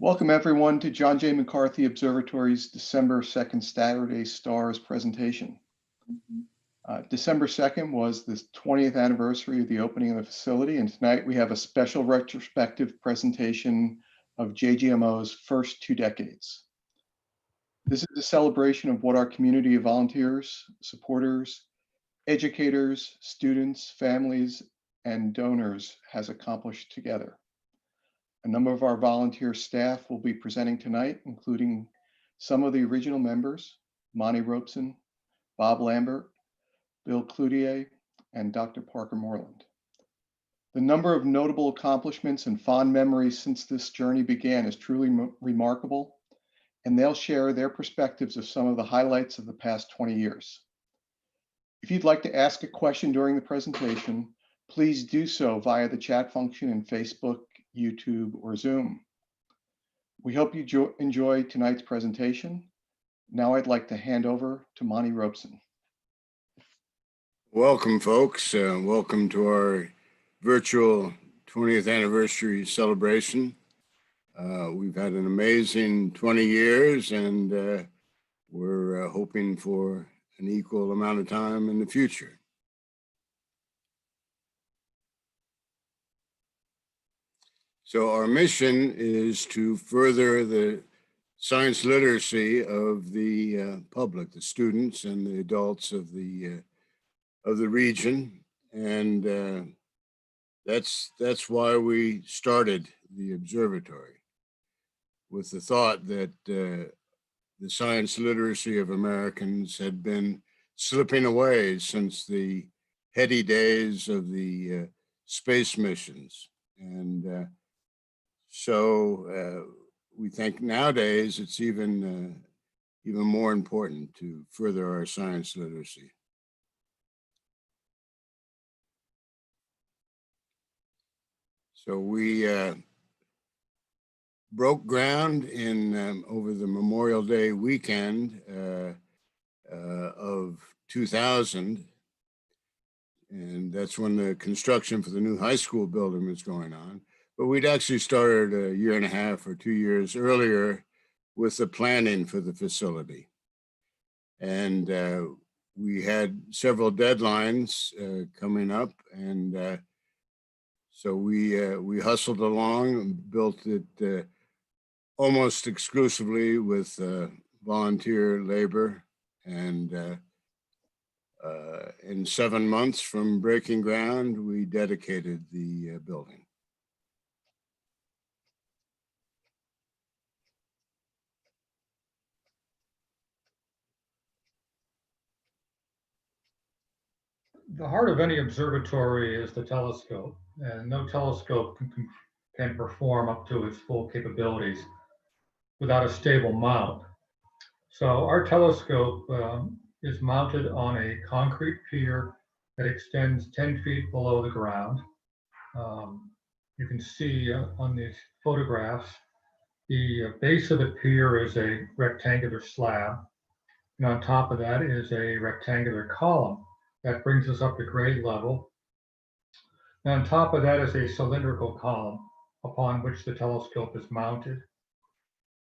Welcome everyone to John J. McCarthy Observatory's December 2nd Saturday Stars presentation. December 2nd was the 20th anniversary of the opening of the facility, and tonight we have a special retrospective presentation of JGMO's first 2 decades. This is a celebration of what our community of volunteers, supporters, educators, students, families, and donors has accomplished together. A number of our volunteer staff will be presenting tonight, including some of the original members, Monty Robeson, Bob Lambert, Bill Cloutier, and Dr. Parker Moreland. The number of notable accomplishments and fond memories since this journey began is truly remarkable, and they'll share their perspectives of some of the highlights of the past 20 years. If you'd like to ask a question during the presentation, please do so via the chat function in Facebook, YouTube, or Zoom. We hope you enjoy tonight's presentation. Now I'd like to hand over to Monty Robeson. Welcome, folks. Welcome to our virtual 20th anniversary celebration. We've had an amazing 20 years, and we're hoping for an equal amount of time in the future. So our mission is to further the science literacy of the public, the students and the adults of the region, and that's why we started the observatory, with the thought that the science literacy of Americans had been slipping away since the heady days of the space missions. And so we think nowadays it's even more important to further our science literacy. So we broke ground in over the Memorial Day weekend of 2000, and that's when the construction for the new high school building was going on. But we'd actually started a year and a half or 2 years earlier with the planning for the facility. And we had several deadlines coming up, and so we hustled along and built it almost exclusively with volunteer labor, and in 7 months from breaking ground, we dedicated the building. The heart of any observatory is the telescope, and no telescope can perform up to its full capabilities without a stable mount. So our telescope is mounted on a concrete pier that extends 10 feet below the ground. You can see on these photographs, the base of the pier is a rectangular slab, and on top of that is a rectangular column that brings us up to grade level. And on top of that is a cylindrical column upon which the telescope is mounted.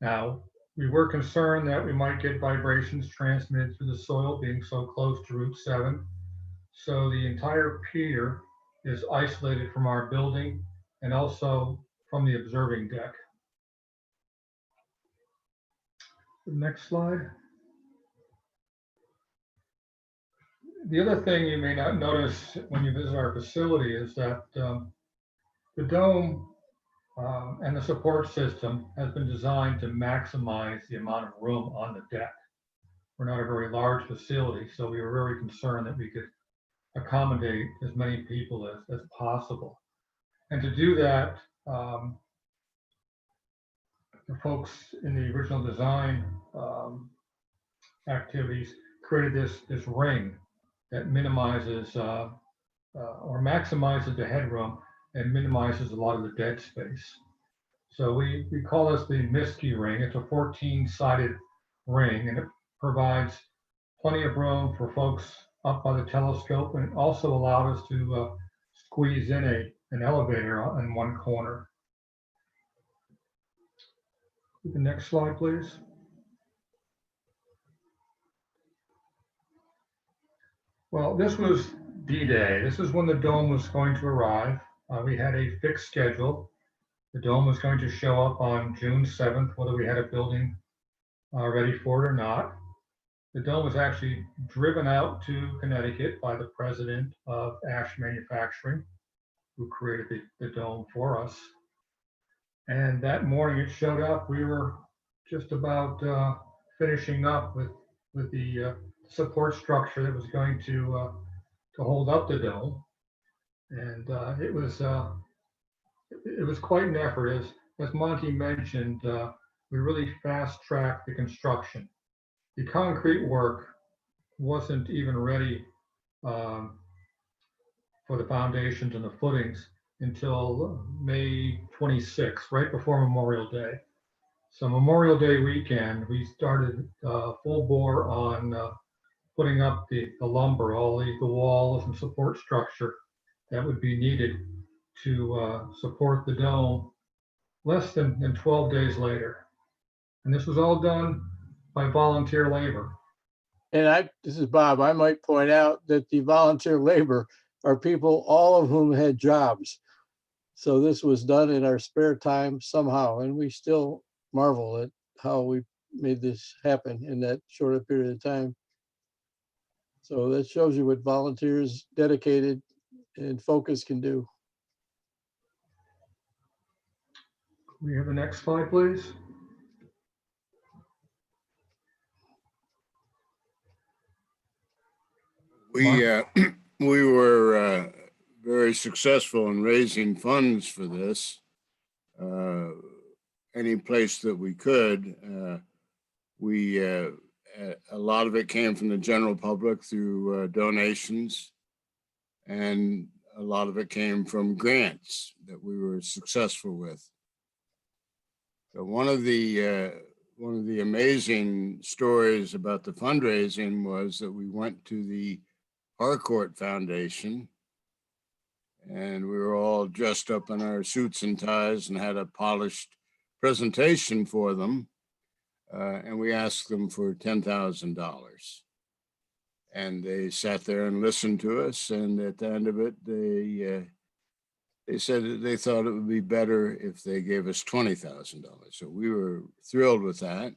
Now, we were concerned that we might get vibrations transmitted through the soil being so close to Route 7. So the entire pier is isolated from our building and also from the observing deck. The next slide. The other thing you may not notice when you visit our facility is that the dome and the support system has been designed to maximize the amount of room on the deck. We're not a very large facility, so we were very concerned that we could accommodate as many people as possible. And to do that, the folks in the original design activities created this ring that minimizes or maximizes the headroom and minimizes a lot of the dead space. So we call this the Miski ring. It's a 14-sided ring, and it provides plenty of room for folks up by the telescope, and it also allowed us to squeeze in an elevator in one corner. The next slide, please. Well, this was D-Day. This is when the dome was going to arrive. We had a fixed schedule. The dome was going to show up on June 7th, whether we had a building ready for it or not. The dome was actually driven out to Connecticut by the president of Ash Manufacturing, who created the dome for us. And that morning it showed up. We were just about finishing up with the support structure that was going to hold up the dome. And it was quite an effort. As Monty mentioned, we really fast-tracked the construction. The concrete work wasn't even ready for the foundations and the footings until May 26th, right before Memorial Day. So Memorial Day weekend, we started full bore on putting up the lumber, all the walls and support structure that would be needed to support the dome less than 12 days later. And this was all done by volunteer labor. And this is Bob, I might point out that the volunteer labor are people, all of whom had jobs. So this was done in our spare time somehow, and we still marvel at how we made this happen in that shorter period of time. So that shows you what volunteers, dedicated and focus can do. We have the next slide, please. We were very successful in raising funds for this. Any place that we could. A lot of it came from the general public through donations, and a lot of it came from grants that we were successful with. So one of the amazing stories about the fundraising was that we went to the Harcourt Foundation, and we were all dressed up in our suits and ties and had a polished presentation for them. And we asked them for $10,000. And they sat there and listened to us. And at the end of it, they said that they thought it would be better if they gave us $20,000. So we were thrilled with that.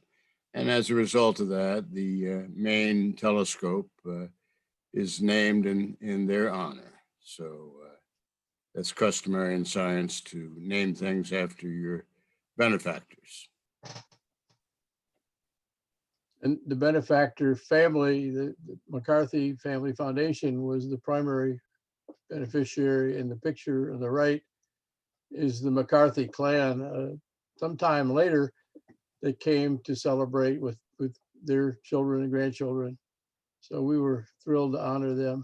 And as a result of that, the main telescope is named in their honor. So that's customary in science to name things after your benefactors. And the benefactor family, the McCarthy Family Foundation, was the primary beneficiary. In the picture on the right is the McCarthy clan. Sometime later, they came to celebrate with their children and grandchildren. So we were thrilled to honor them.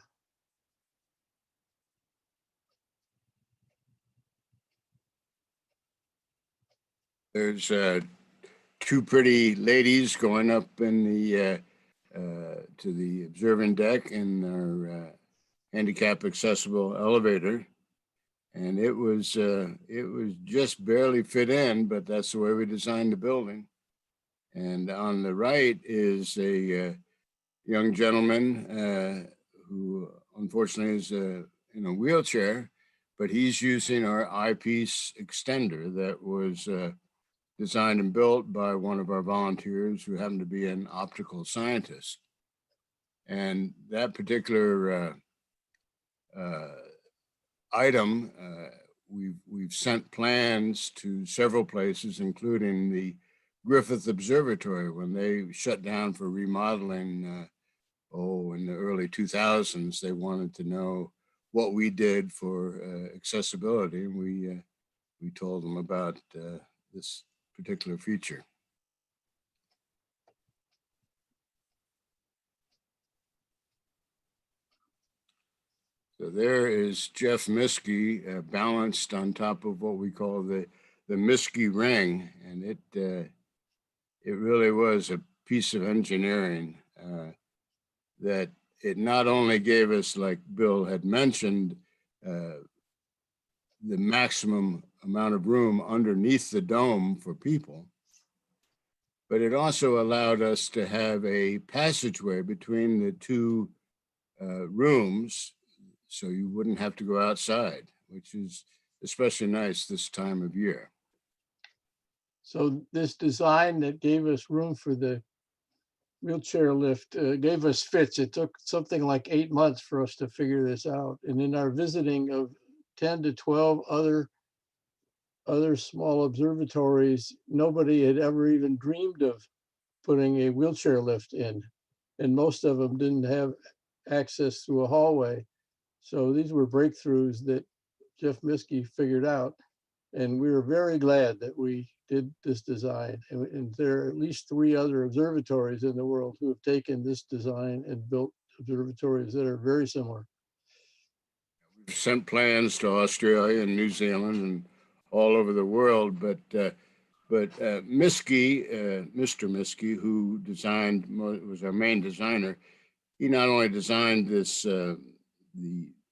There's two pretty ladies going up in the to the observing deck in our handicap accessible elevator, and it was just barely fit in, but that's the way we designed the building. And on the right is a young gentleman who unfortunately is in a wheelchair, but he's using our eyepiece extender that was designed and built by one of our volunteers who happened to be an optical scientist. And that particular item, we've sent plans to several places, including the Griffith Observatory when they shut down for remodeling. In the early 2000s, they wanted to know what we did for accessibility, and we told them about this particular feature. So there is Jeff Miskey balanced on top of what we call the Miskey ring, and it really was a piece of engineering that it not only gave us, like Bill had mentioned, the maximum amount of room underneath the dome for people, but it also allowed us to have a passageway between the two rooms, so you wouldn't have to go outside, which is especially nice this time of year. So this design that gave us room for the wheelchair lift gave us fits. It took something like 8 months for us to figure this out. And in our visiting of 10 to 12 other small observatories, nobody had ever even dreamed of putting a wheelchair lift in. And most of them didn't have access through a hallway. So these were breakthroughs that Jeff Miskey figured out. And we were very glad that we did this design. And there are at least 3 other observatories in the world who have taken this design and built observatories that are very similar. We've sent plans to Australia and New Zealand and all over the world, but Miskey, Mr. Miskey, who designed, was our main designer, he not only designed this, the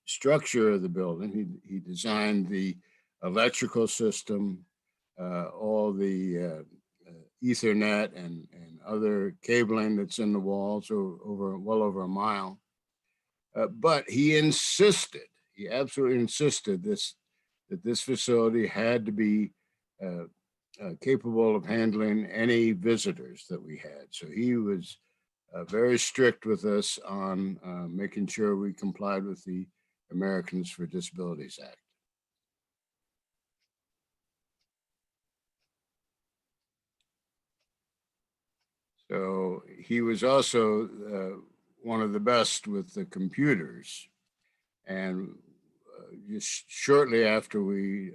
structure of the building, he designed the electrical system, all the Ethernet and other cabling that's in the walls well over a mile. But he absolutely insisted that this facility had to be capable of handling any visitors that we had. So he was very strict with us on making sure we complied with the Americans with Disabilities Act. So he was also one of the best with the computers. And just shortly after we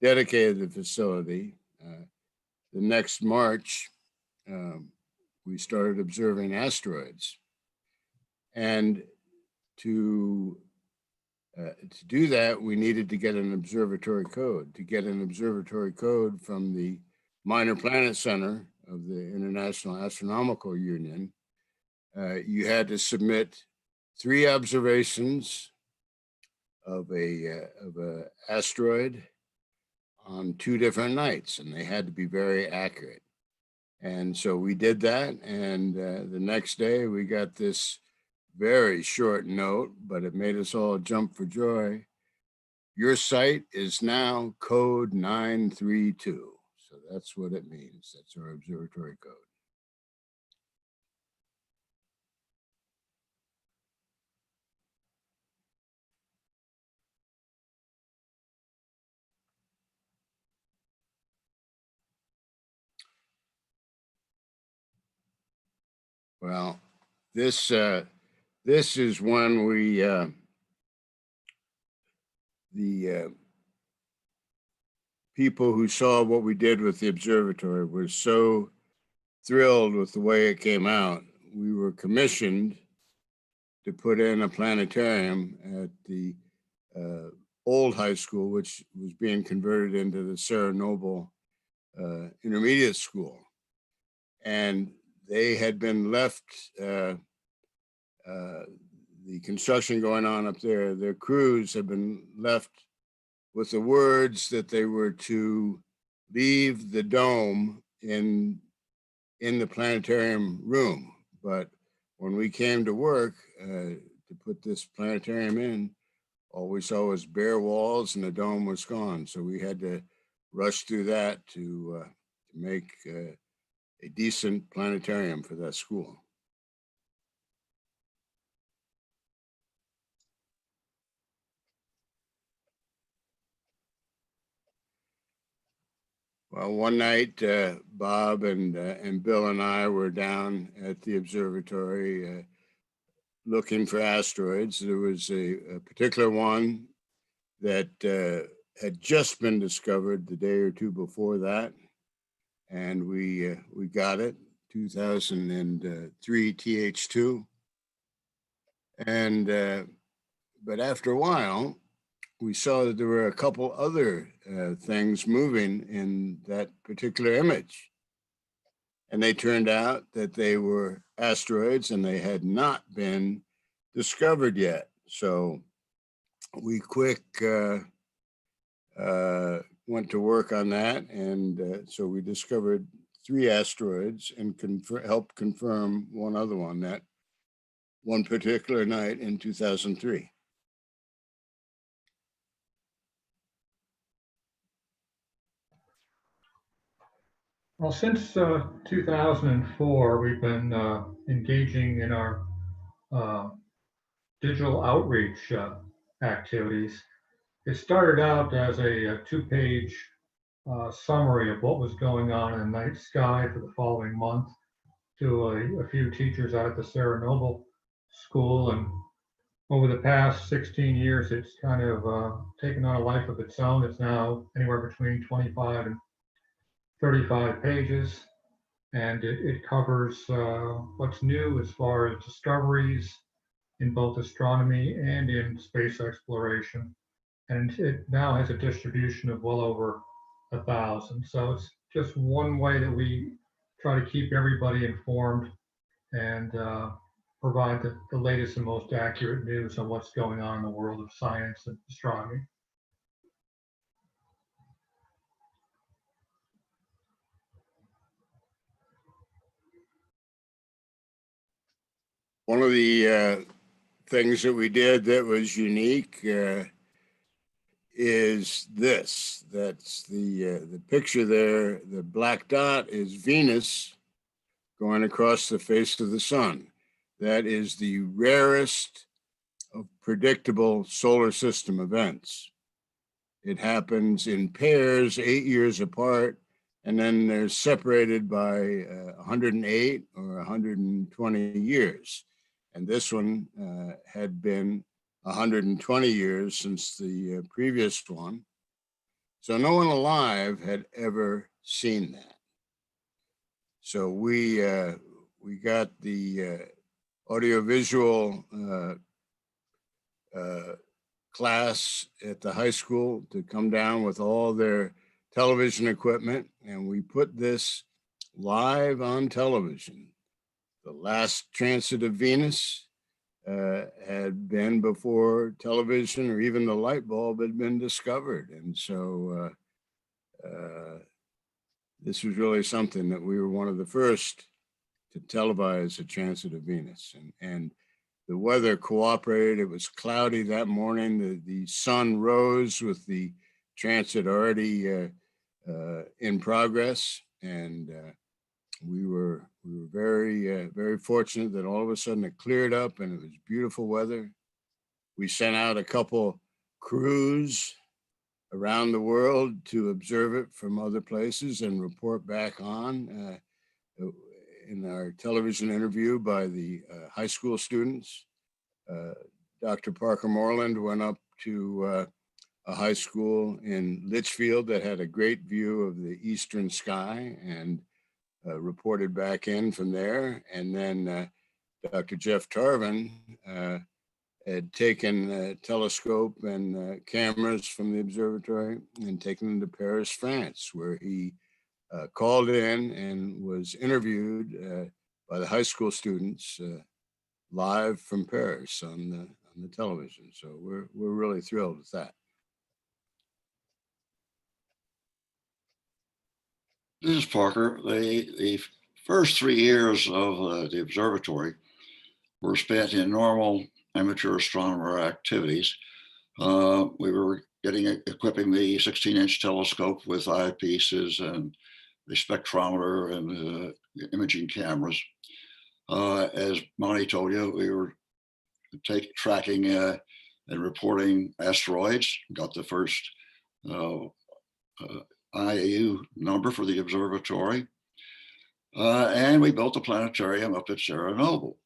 dedicated the facility, the next March, we started observing asteroids. And to do that, we needed to get an observatory code. To get an observatory code from the Minor Planet Center of the International Astronomical Union, you had to submit 3 observations of a asteroid on 2 different nights, and they had to be very accurate. And so we did that, and the next day we got this very short note, but it made us all jump for joy. Your site is now code 932. So that's what it means. That's our observatory code. Well, this is when we the people who saw what we did with the observatory were so thrilled with the way it came out. We were commissioned to put in a planetarium at the old high school, which was being converted into the Sarah Noble Intermediate School. And they had been left, the construction going on up there, their crews had been left with the words that they were to leave the dome in the planetarium room. But when we came to work to put this planetarium in, all we saw was bare walls and the dome was gone. So we had to rush through that to make a decent planetarium for that school. Well, one night, Bob and Bill and I were down at the observatory looking for asteroids. There was a particular one that had just been discovered the day or 2 before that, and we got it, 2003 TH2, and but after a while, we saw that there were a couple other things moving in that particular image. And they turned out that they were asteroids and they had not been discovered yet. So we quick went to work on that. And so we discovered 3 asteroids and helped confirm one other one that one particular night in 2003. Well, since 2004, we've been engaging in our digital outreach activities. It started out as a 2-page summary of what was going on in the night sky for the following month to a few teachers out at the Sarah Noble School. And over the past 16 years, it's kind of taken on a life of its own. It's now anywhere between 25 and 35 pages, and it covers what's new as far as discoveries in both astronomy and in space exploration. And it now has a distribution of well over 1,000. So it's just one way that we try to keep everybody informed and provide the latest and most accurate news on what's going on in the world of science and astronomy. One of the things that we did that was unique is this. That's the picture there. The black dot is Venus going across the face of the sun. That is the rarest of predictable solar system events. It happens in pairs 8 years apart, and then they're separated by 108 or 120 years. And this one had been 120 years since the previous one. So no one alive had ever seen that. So we got the audiovisual class at the high school to come down with all their television equipment, and we put this live on television. The last transit of Venus had been before television or even the light bulb had been discovered. And so this was really something that we were one of the first to televise a transit of Venus. And the weather cooperated. It was cloudy that morning. The sun rose with the transit already in progress. And we were very fortunate that all of a sudden it cleared up and it was beautiful weather. We sent out a couple crews around the world to observe it from other places and report back on. In our television interview by the high school students, Dr. Parker Moreland went up to a high school in Litchfield that had a great view of the eastern sky and reported back in from there. And then Dr. Jeff Tarvin had taken a telescope and cameras from the observatory and taken them to Paris, France, where he called in and was interviewed by the high school students live from Paris on the television. So we're really thrilled with that. This is Parker. The first 3 years of the observatory were spent in normal amateur astronomer activities. We were equipping the 16-inch telescope with eyepieces and the spectrometer and imaging cameras. As Monty told you, we were tracking and reporting asteroids. Got the first IAU number for the observatory. And we built a planetarium up at Sarah Noble.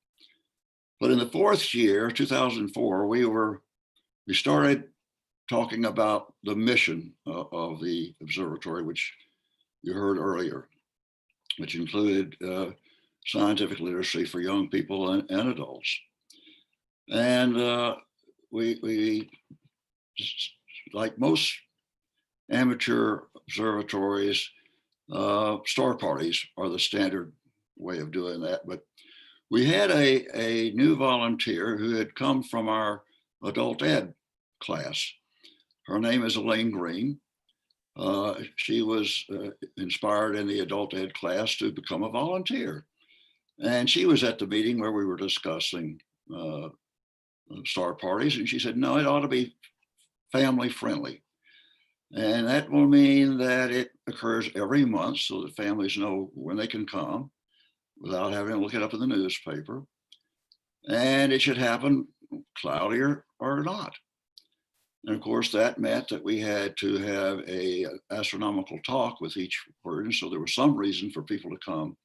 But in the 4th year, 2004, we started talking about the mission of the observatory, which you heard earlier, which included scientific literacy for young people and adults. And we, like most amateur observatories, star parties are the standard way of doing that. But we had a new volunteer who had come from our adult ed class. Her name is Elaine Green. she was inspired in the adult ed class to become a volunteer. And she was at the meeting where we were discussing star parties, and she said, no, it ought to be family friendly. And that will mean that it occurs every month so that families know when they can come without having to look it up in the newspaper. And it should happen cloudy or not. And of course, that meant that we had to have a astronomical talk with each person. So there was some reason for people to come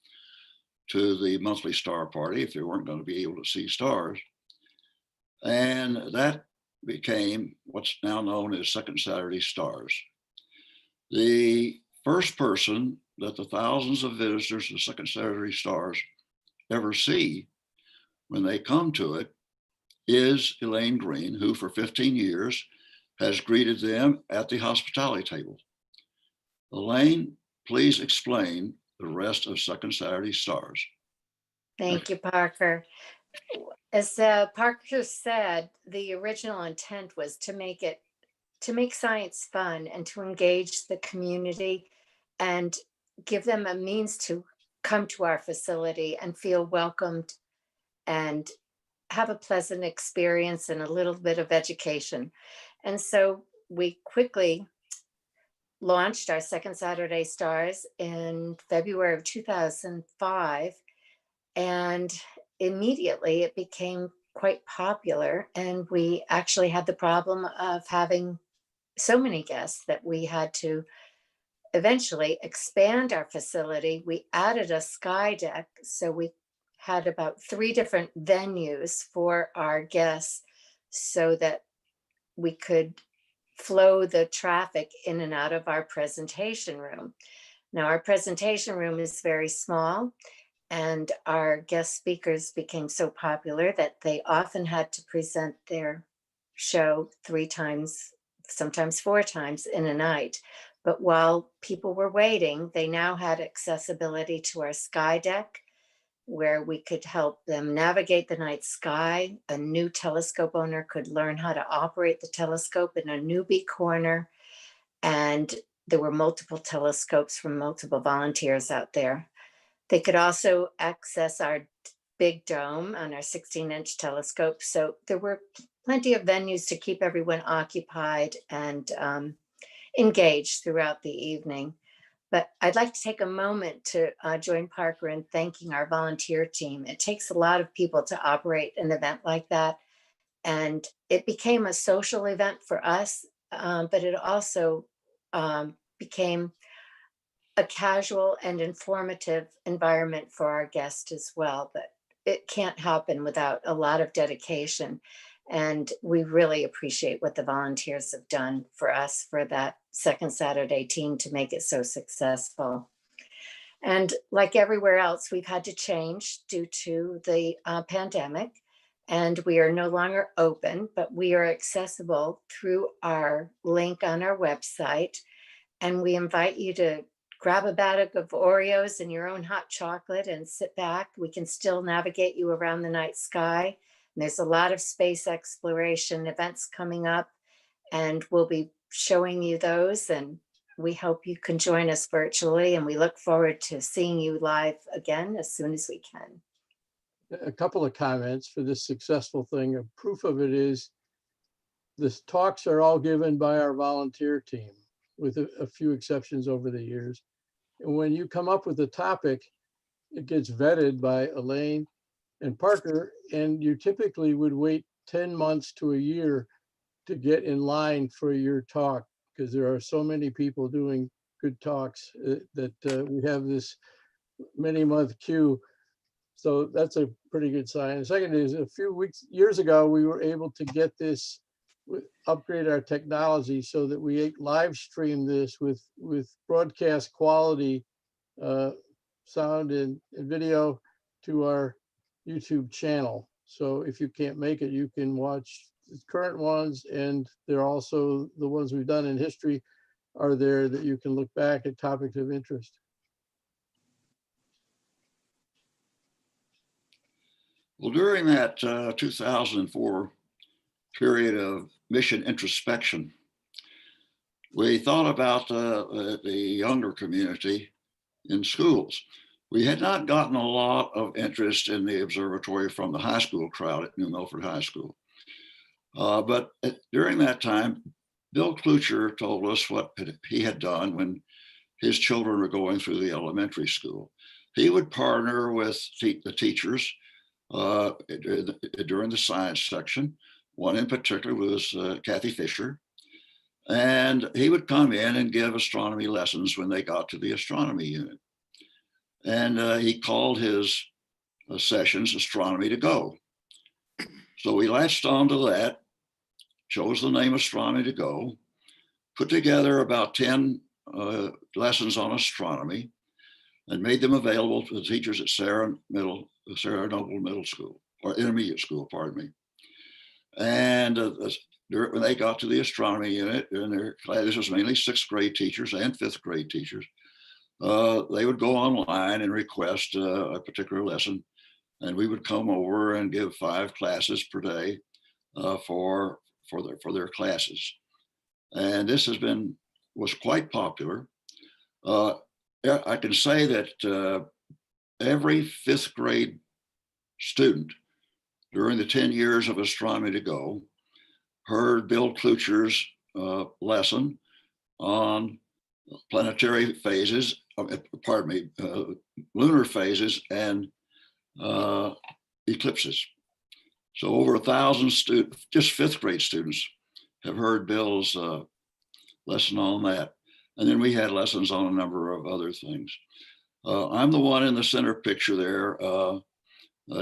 to the monthly star party if they weren't going to be able to see stars. And that became what's now known as Second Saturday Stars. The first person that the thousands of visitors to Second Saturday Stars ever see when they come to it is Elaine Green, who for 15 years has greeted them at the hospitality table. Elaine, please explain the rest of Second Saturday Stars. Thank you, Parker. As Parker said, the original intent was to make science fun and to engage the community and give them a means to come to our facility and feel welcomed and have a pleasant experience and a little bit of education. And so we quickly launched our Second Saturday Stars in February of 2005. And immediately it became quite popular. And we actually had the problem of having so many guests that we had to eventually expand our facility. We added a sky deck. So we had about 3 different venues for our guests so that we could flow the traffic in and out of our presentation room. Now, our presentation room is very small, and our guest speakers became so popular that they often had to present their show 3 times, sometimes 4 times in a night. But while people were waiting, they now had accessibility to our sky deck, where we could help them navigate the night sky. A new telescope owner could learn how to operate the telescope in a newbie corner. And there were multiple telescopes from multiple volunteers out there. They could also access our big dome on our 16-inch telescope. So there were plenty of venues to keep everyone occupied and engaged throughout the evening. But I'd like to take a moment to join Parker in thanking our volunteer team. It takes a lot of people to operate an event like that. And it became a social event for us, but it also became a casual and informative environment for our guests as well. But it can't happen without a lot of dedication. And we really appreciate what the volunteers have done for us, for that Second Saturday team, to make it so successful. And like everywhere else, we've had to change due to the pandemic. And we are no longer open, but we are accessible through our link on our website. And we invite you to grab a bag of Oreos and your own hot chocolate and sit back. We can still navigate you around the night sky. And there's a lot of space exploration events coming up, and we'll be showing you those. And we hope you can join us virtually. And we look forward to seeing you live again as soon as we can. A couple of comments for this successful thing. A proof of it is the talks are all given by our volunteer team, with a few exceptions over the years. And when you come up with a topic, it gets vetted by Elaine and Parker, and you typically would wait 10 months to a year to get in line for your talk, because there are so many people doing good talks that we have this many month queue. So that's a pretty good sign. The second is, a few years ago, we were able to get this, upgrade our technology so that we live stream this with broadcast quality sound and video to our YouTube channel. So if you can't make it, you can watch the current ones, and they're also the ones we've done in history are there that you can look back at topics of interest. Well, during that 2004 period of mission introspection, we thought about the younger community in schools. We had not gotten a lot of interest in the observatory from the high school crowd at New Milford High School. But during that time, Bill Klucher told us what he had done when his children were going through the elementary school. He would partner with the teachers during the science section. One in particular was Kathy Fisher. And he would come in and give astronomy lessons when they got to the astronomy unit. And he called his sessions Astronomy to Go. So we latched onto that, chose the name Astronomy to Go, put together about 10 lessons on astronomy, and made them available to the teachers at Sarah Noble Middle School, or Intermediate School, pardon me. And when they got to the astronomy unit, in their class, this was mainly 6th grade teachers and 5th grade teachers, they would go online and request a particular lesson, and we would come over and give 5 classes per day for their classes. And this was quite popular. I can say that every 5th grade student during the 10 years of Astronomy to Go heard Bill Klucher's lesson on planetary phases, lunar phases and eclipses. So over 1,000 students, just 5th grade students, have heard Bill's lesson on that. And then we had lessons on a number of other things. I'm the one in the center picture there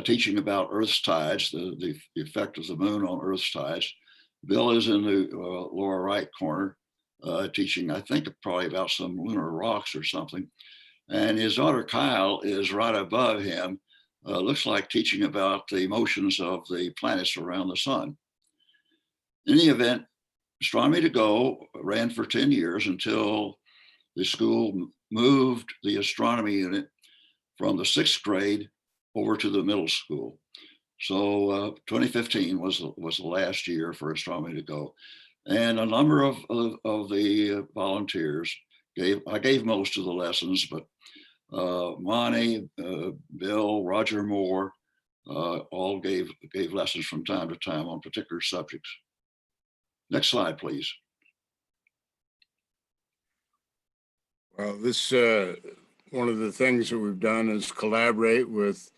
teaching about Earth's tides, the effect of the moon on Earth's tides. Bill is in the lower right corner teaching, I think, probably about some lunar rocks or something. And his daughter Kyle is right above him, looks like teaching about the motions of the planets around the sun. In any event, Astronomy to Go ran for 10 years until the school moved the astronomy unit from the 6th grade over to the middle school. So 2015 was the last year for Astronomy to Go. And a number of the volunteers I gave most of the lessons, but Monty, Bill, Roger Moore, all gave lessons from time to time on particular subjects. Next slide, please. Well, this one of the things that we've done is collaborate with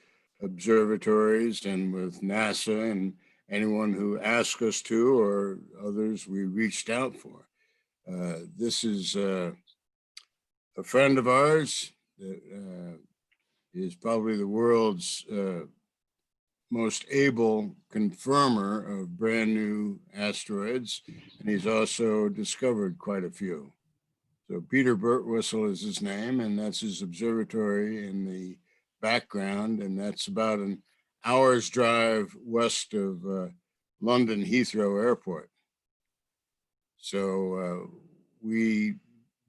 observatories and with NASA and anyone who asked us to, or others we reached out for. This is a friend of ours that is probably the world's most able confirmer of brand new asteroids, and he's also discovered quite a few. So Peter Birtwistle is his name, and that's his observatory in the background, and that's about an hour's drive west of London Heathrow Airport. So we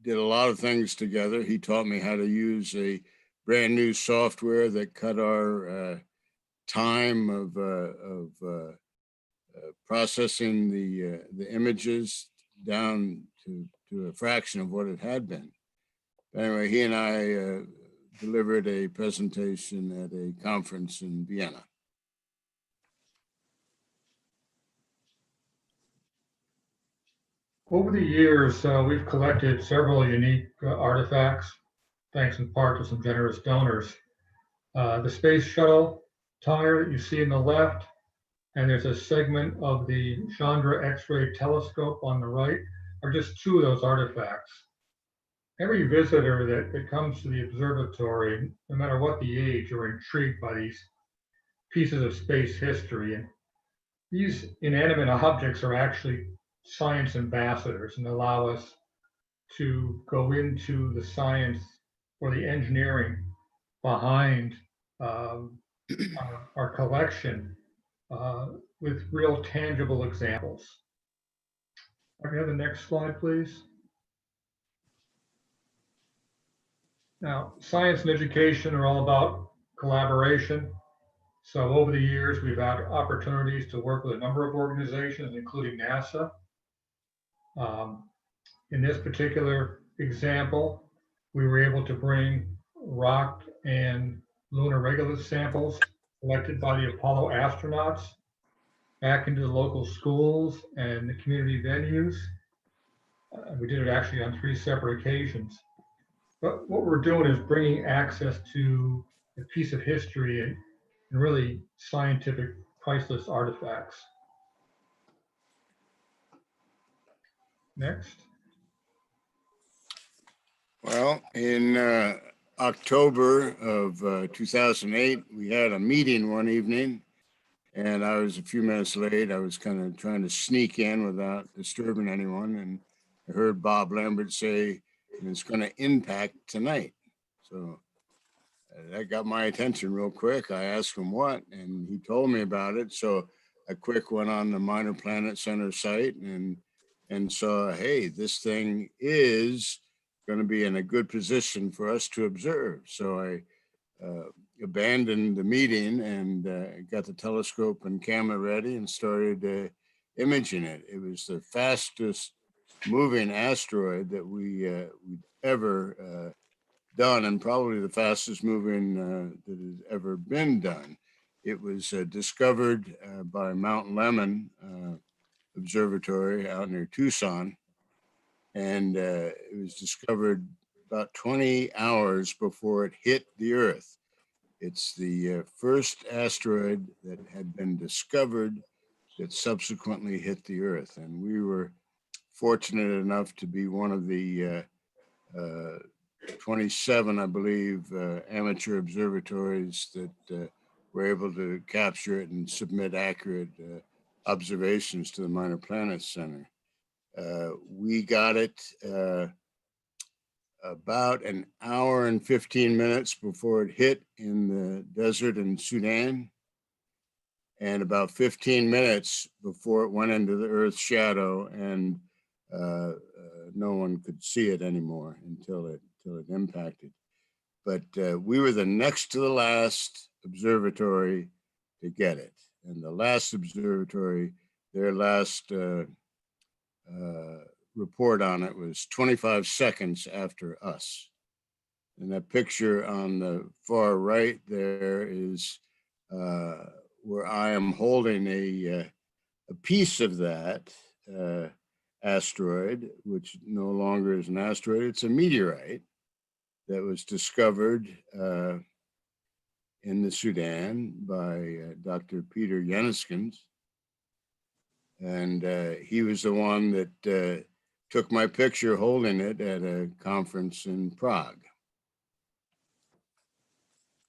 did a lot of things together. He taught me how to use a brand new software that cut our time of processing the images down to a fraction of what it had been. Anyway, he and I delivered a presentation at a conference in Vienna. Over the years, we've collected several unique artifacts, thanks in part to some generous donors. The space shuttle tire that you see in the left, and there's a segment of the Chandra X-ray telescope on the right, are just 2 of those artifacts. Every visitor that comes to the observatory, no matter what the age, are intrigued by these pieces of space history. And these inanimate objects are actually science ambassadors and allow us to go into the science or the engineering behind our collection with real tangible examples. Can we have the next slide, please? Now, science and education are all about collaboration. So over the years, we've had opportunities to work with a number of organizations, including NASA. In this particular example, we were able to bring rock and lunar regolith samples collected by the Apollo astronauts back into the local schools and the community venues. We did it actually on 3 separate occasions. But what we're doing is bringing access to a piece of history and really scientific, priceless artifacts. Next. Well, in October of 2008, we had a meeting one evening, and I was a few minutes late. I was kind of trying to sneak in without disturbing anyone, and I heard Bob Lambert say it's going to impact tonight. So that got my attention real quick. I asked him what, and he told me about it. So I quick went on the Minor Planet Center site and saw, hey, this thing is going to be in a good position for us to observe. So I abandoned the meeting and got the telescope and camera ready and started imaging it. It was the fastest moving asteroid that we'd ever done, and probably the fastest moving that has ever been done. It was discovered by Mount Lemmon Observatory out near Tucson, and it was discovered about 20 hours before it hit the Earth. It's the first asteroid that had been discovered that subsequently hit the Earth, and we were fortunate enough to be one of the 27, I believe, amateur observatories that were able to capture it and submit accurate observations to the Minor Planets Center. We got it about an hour and 15 minutes before it hit in the desert in Sudan, and about 15 minutes before it went into the Earth's shadow, and no one could see it anymore until it impacted. But we were the next to the last observatory to get it. And the last observatory, their last report on it was 25 seconds after us. And that picture on the far right there is where I am holding a piece of that asteroid, which no longer is an asteroid, it's a meteorite that was discovered in the Sudan by Dr. Peter Yenniskens. And he was the one that took my picture holding it at a conference in Prague.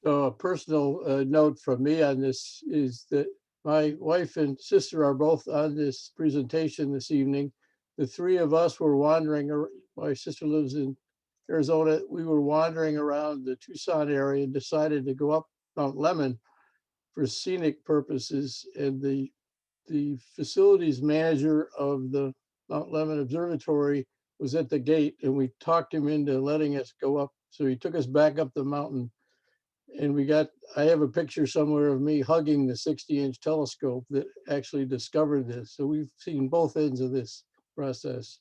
So a personal note from me on this is that my wife and sister are both on this presentation this evening. The 3 of us were wandering, my sister lives in Arizona. We were wandering around the Tucson area and decided to go up Mount Lemmon for scenic purposes. And the facilities manager of the Mount Lemmon Observatory was at the gate, and we talked him into letting us go up. So he took us back up the mountain, and I have a picture somewhere of me hugging the 60-inch telescope that actually discovered this. So we've seen both ends of this process.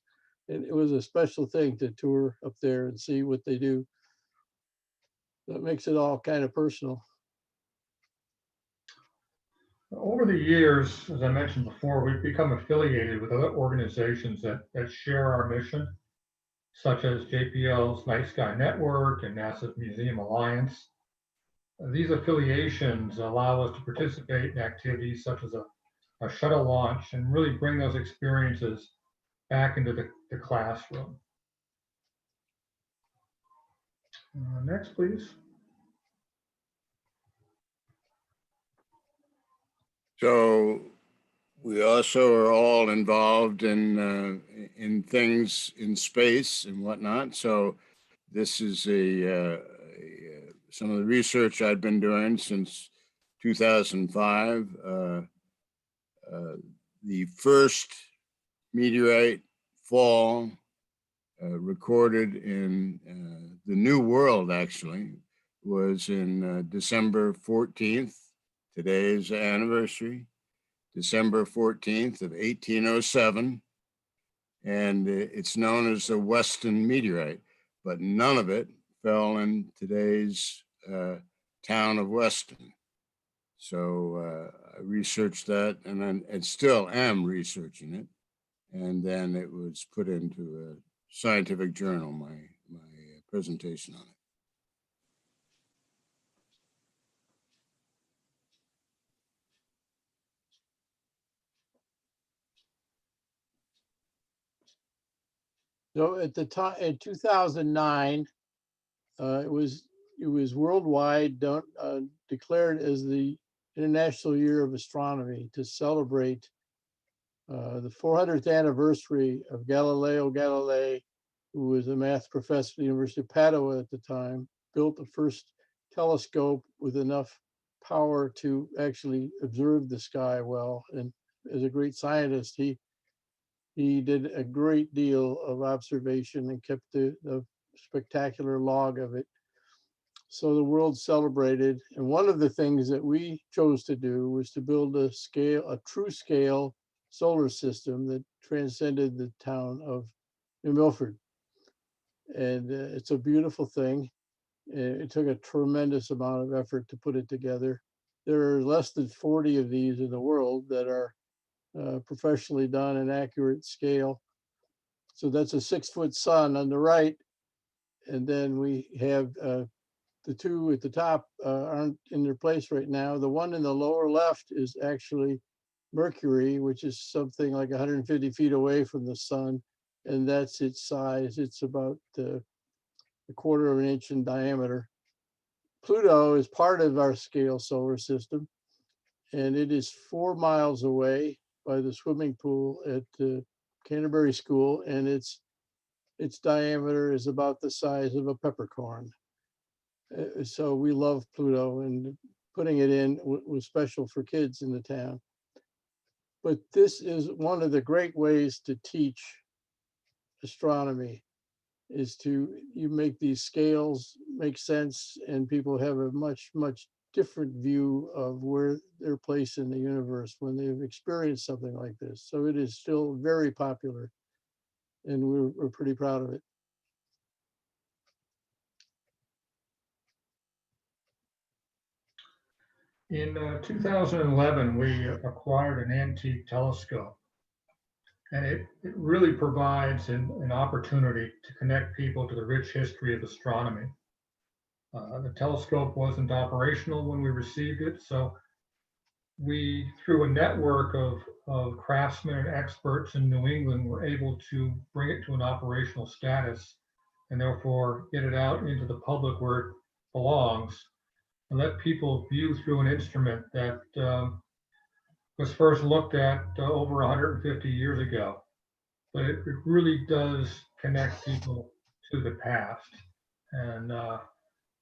And it was a special thing to tour up there and see what they do. That makes it all kind of personal. Over the years, as I mentioned before, we've become affiliated with other organizations that share our mission, such as JPL's Night Sky Network and NASA's Museum Alliance. These affiliations allow us to participate in activities such as a shuttle launch and really bring those experiences back into the classroom. Next, please. So we also are all involved in things in space and whatnot. So this is some of the research I've been doing since 2005. The first meteorite fall recorded in the New World actually was in December 14th. Today's anniversary, December 14th of 1807. and it's known as a Weston meteorite, but none of it fell in today's town of Weston. So I researched that, and still am researching it. And then it was put into a scientific journal, my presentation on it. So at the time, in 2009, it was worldwide declared as the International Year of Astronomy to celebrate the 400th anniversary of Galileo Galilei, who was a math professor at the University of Padua at the time, built the first telescope with enough power to actually observe the sky well. And as a great scientist, he did a great deal of observation and kept the spectacular log of it. So the world celebrated. And one of the things that we chose to do was to build a true scale solar system that transcended the town of New Milford. And it's a beautiful thing. It took a tremendous amount of effort to put it together. There are less than 40 of these in the world that are professionally done in accurate scale. So that's a 6-foot sun on the right. And then we have the two at the top aren't in their place right now. The one in the lower left is actually Mercury, which is something like 150 feet away from the sun. And that's its size. It's about a quarter of an inch in diameter. Pluto is part of our scale solar system, and it is 4 miles away by the swimming pool at Canterbury School, and its diameter is about the size of a peppercorn. So we love Pluto, and putting it in was special for kids in the town. But this is one of the great ways to teach astronomy, is you make these scales make sense, and people have a much different view of where their place in the universe when they've experienced something like this. So it is still very popular, and we're pretty proud of it. In 2011, we acquired an antique telescope, and it really provides an opportunity to connect people to the rich history of astronomy. The telescope wasn't operational when we received it, so we, through a network of craftsmen and experts in New England, were able to bring it to an operational status and therefore get it out into the public where it belongs and let people view through an instrument that was first looked at over 150 years ago. But it really does connect people to the past. And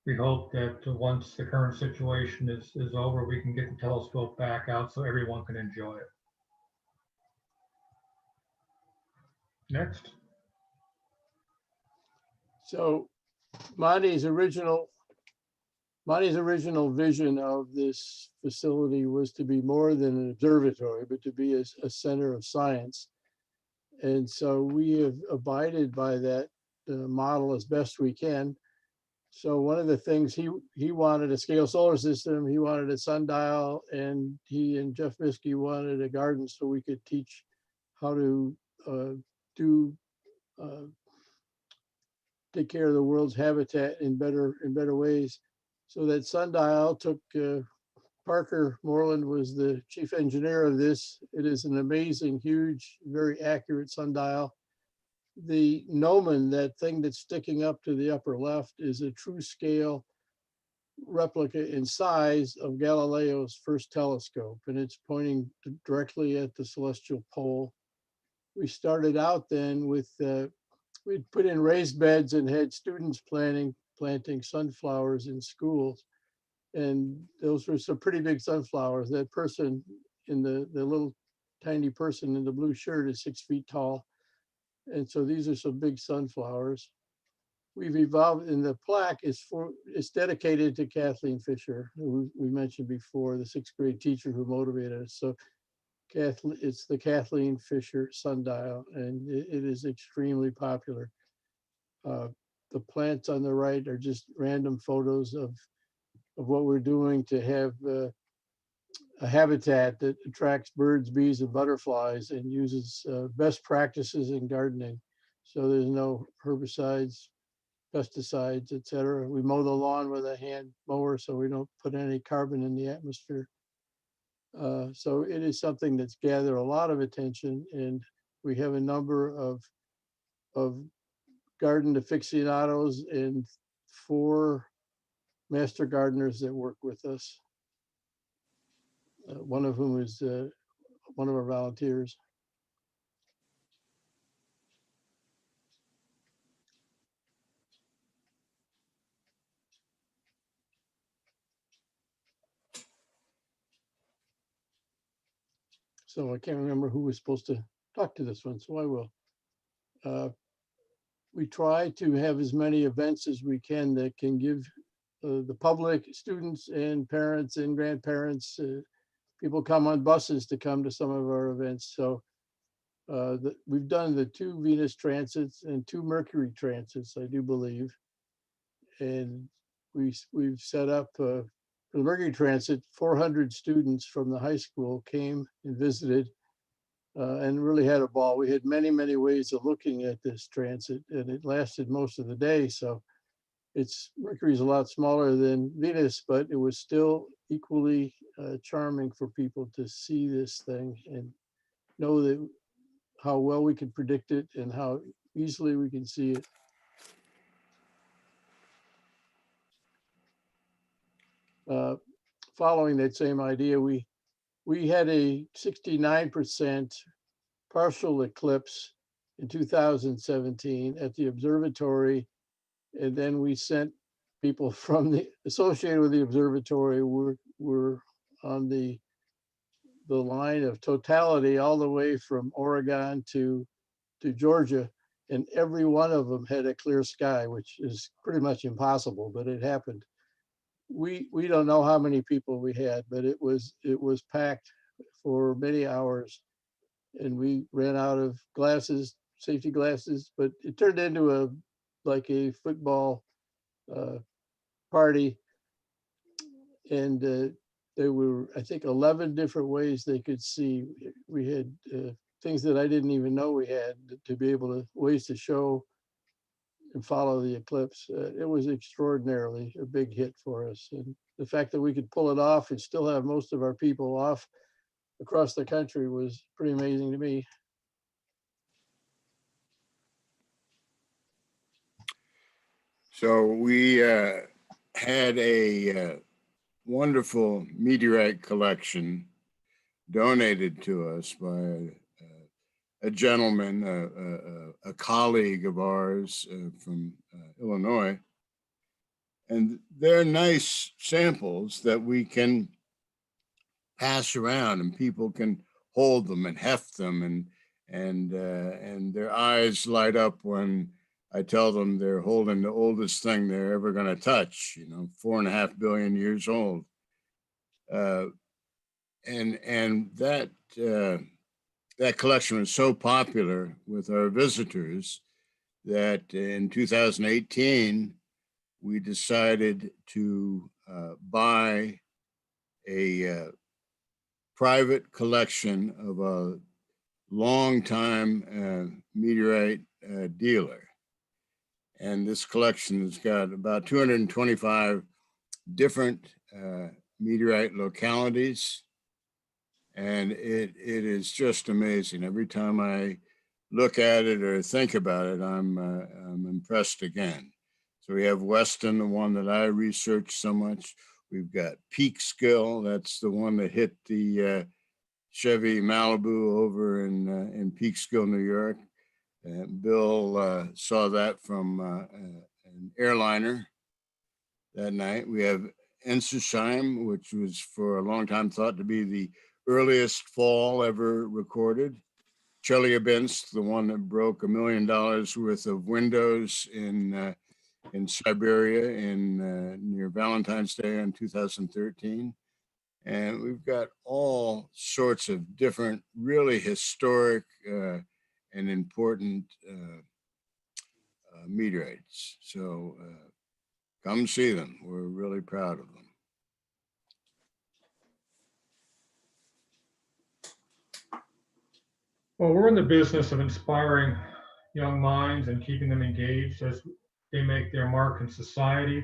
we hope that once the current situation is over, we can get the telescope back out so everyone can enjoy it. Next. So Monty's original vision of this facility was to be more than an observatory, but to be a center of science. And so we have abided by that model as best we can. So one of the things he wanted a scale solar system, he wanted a sundial, and he and Jeff Miskey wanted a garden so we could teach how to take care of the world's habitat in better ways. So that sundial took Parker Moreland was the chief engineer of this. It is an amazing, huge, very accurate sundial. The gnomon, that thing that's sticking up to the upper left, is a true scale replica in size of Galileo's first telescope, and it's pointing directly at the celestial pole. We started out then with, we'd put in raised beds and had students planting sunflowers in schools. And those were some pretty big sunflowers. That person in the little tiny person in the blue shirt is 6 feet tall. And so these are some big sunflowers. We've evolved, and the plaque is dedicated to Kathleen Fisher, who we mentioned before, the 6th grade teacher who motivated us. So It's the Kathleen Fisher sundial, and it is extremely popular. The plants on the right are just random photos of what we're doing to have a habitat that attracts birds, bees, and butterflies and uses best practices in gardening. So there's no herbicides, pesticides, etc. We mow the lawn with a hand mower so we don't put any carbon in the atmosphere. So it is something that's gathered a lot of attention, and we have a number of garden aficionados and 4 master gardeners that work with us. One of whom is one of our volunteers. So I can't remember who was supposed to talk to this one, so I will. We try to have as many events as we can that can give the public, students and parents and grandparents, people come on buses to come to some of our events. So we've done the 2 Venus transits and 2 Mercury transits, I do believe. And we've set up for the Mercury transit, 400 students from the high school came and visited and really had a ball. We had many, many ways of looking at this transit, and it lasted most of the day. So Mercury's a lot smaller than Venus, but it was still equally charming for people to see this thing and know that how well we can predict it and how easily we can see it. Following that same idea, we had a 69% partial eclipse in 2017 at the observatory, and then we sent people from the associated with the observatory were on the line of totality all the way from Oregon to Georgia, and every one of them had a clear sky, which is pretty much impossible, but it happened. We don't know how many people we had, but it was packed for many hours, and we ran out of glasses, safety glasses, but it turned into a football party, and there were, I think, 11 different ways they could see. We had things that I didn't even know we had to be able to, ways to show and follow the eclipse. It was extraordinarily a big hit for us. And the fact that we could pull it off and still have most of our people off across the country was pretty amazing to me. So we had a wonderful meteorite collection donated to us by a gentleman, a colleague of ours from Illinois. And they're nice samples that we can pass around and people can hold them and heft them, and their eyes light up when I tell them they're holding the oldest thing they're ever going to touch, 4.5 billion years old. And that collection was so popular with our visitors that in 2018, we decided to buy a private collection of a longtime meteorite dealer. And this collection has got about 225 different meteorite localities. And it is just amazing. Every time I look at it or think about it, I'm impressed again. So we have Weston, the one that I researched so much. We've got Peekskill, that's the one that hit the Chevy Malibu over in Peekskill, New York. Bill saw that from an airliner that night. We have Ensisheim, which was for a long time thought to be the earliest fall ever recorded. Chelyabinsk, the one that broke $1 million worth of windows in Siberia near Valentine's Day in 2013. And we've got all sorts of different, really historic and important meteorites. So come see them. We're really proud of them. Well, we're in the business of inspiring young minds and keeping them engaged as they make their mark in society.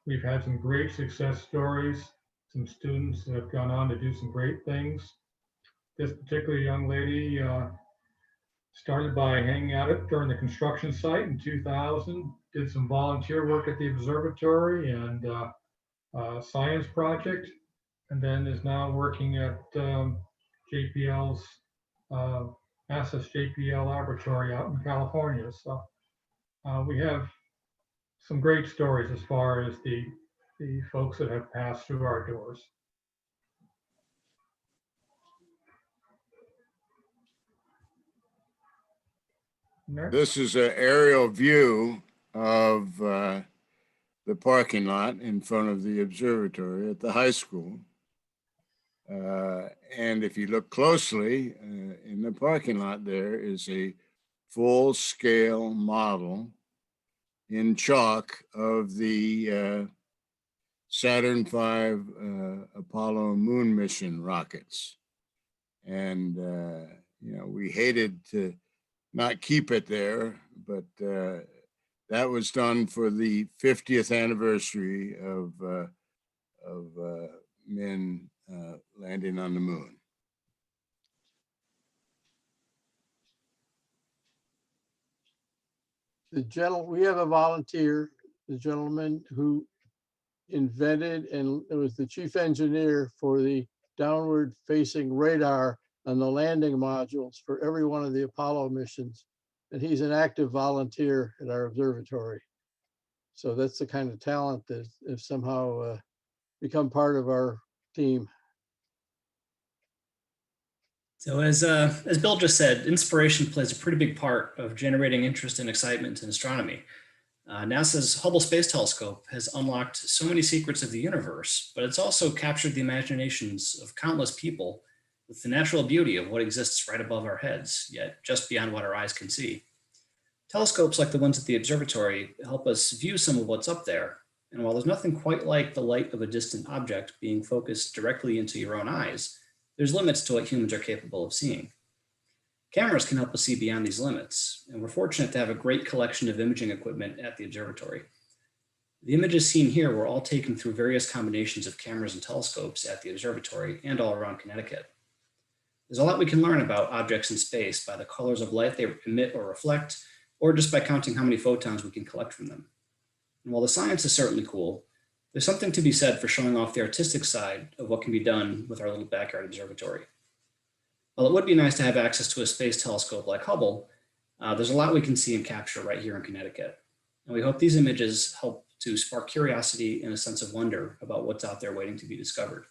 We've had some great success stories, some students that have gone on to do some great things. This particular young lady started by hanging out during the construction site in 2000, did some volunteer work at the observatory and science project, and then is now working at JPL's NASA's JPL laboratory out in California. So we have some great stories as far as the folks that have passed through our doors. Next. This is an aerial view of the parking lot in front of the observatory at the high school. And if you look closely in the parking lot, there is a full-scale model in chalk of the Saturn V Apollo moon mission rockets. And, you know, we hated to not keep it there, but that was done for the 50th anniversary of men landing on the moon. We have a volunteer, the gentleman who invented and was the chief engineer for the downward facing radar on the landing modules for every one of the Apollo missions. And he's an active volunteer at our observatory. So that's the kind of talent that has somehow become part of our team. So as Bill just said, inspiration plays a pretty big part of generating interest and excitement in astronomy. NASA's Hubble Space Telescope has unlocked so many secrets of the universe, but it's also captured the imaginations of countless people with the natural beauty of what exists right above our heads, yet just beyond what our eyes can see. Telescopes like the ones at the observatory help us view some of what's up there. And while there's nothing quite like the light of a distant object being focused directly into your own eyes, there's limits to what humans are capable of seeing. Cameras can help us see beyond these limits, and we're fortunate to have a great collection of imaging equipment at the observatory. The images seen here were all taken through various combinations of cameras and telescopes at the observatory and all around Connecticut. There's a lot we can learn about objects in space by the colors of light they emit or reflect, or just by counting how many photons we can collect from them. And while the science is certainly cool, there's something to be said for showing off the artistic side of what can be done with our little backyard observatory. While it would be nice to have access to a space telescope like Hubble, there's a lot we can see and capture right here in Connecticut. And we hope these images help to spark curiosity and a sense of wonder about what's out there waiting to be discovered.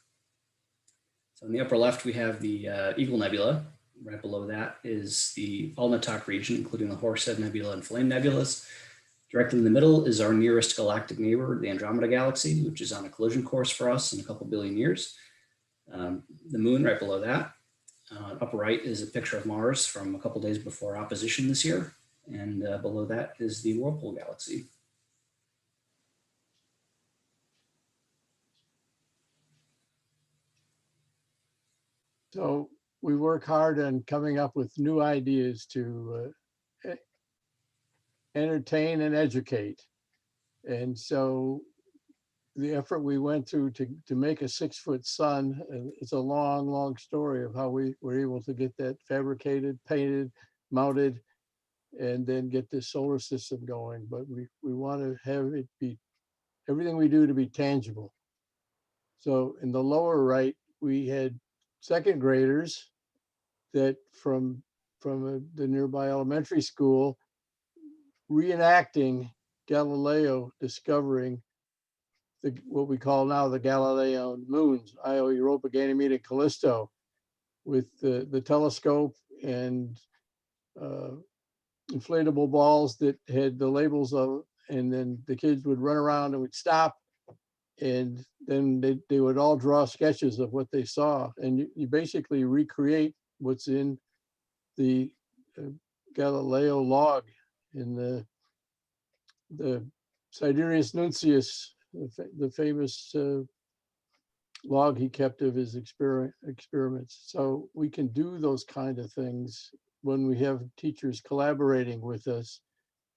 So in the upper left, we have the Eagle Nebula. Right below that is the Alnitak region, including the Horsehead Nebula and Flame Nebulas. Directly in the middle is our nearest galactic neighbor, the Andromeda Galaxy, which is on a collision course for us in a couple billion years. The moon right below that. Upper right is a picture of Mars from a couple days before opposition this year. And below that is the Whirlpool Galaxy. So we work hard on coming up with new ideas to entertain and educate. And so the effort we went through to make a 6-foot sun, it's a long, long story of how we were able to get that fabricated, painted, mounted, and then get this solar system going. But we want to have it be, everything we do to be tangible. So in the lower right, we had second graders that from the nearby elementary school reenacting Galileo discovering what we call now the Galilean moons, Io, Europa, Ganymede, and Callisto, with the telescope and inflatable balls that had the labels of, and then the kids would run around and we'd stop And then they would all draw sketches of what they saw. And you basically recreate what's in the Galileo log in the Sidereus Nuncius, the famous log he kept of his experiments. So we can do those kind of things when we have teachers collaborating with us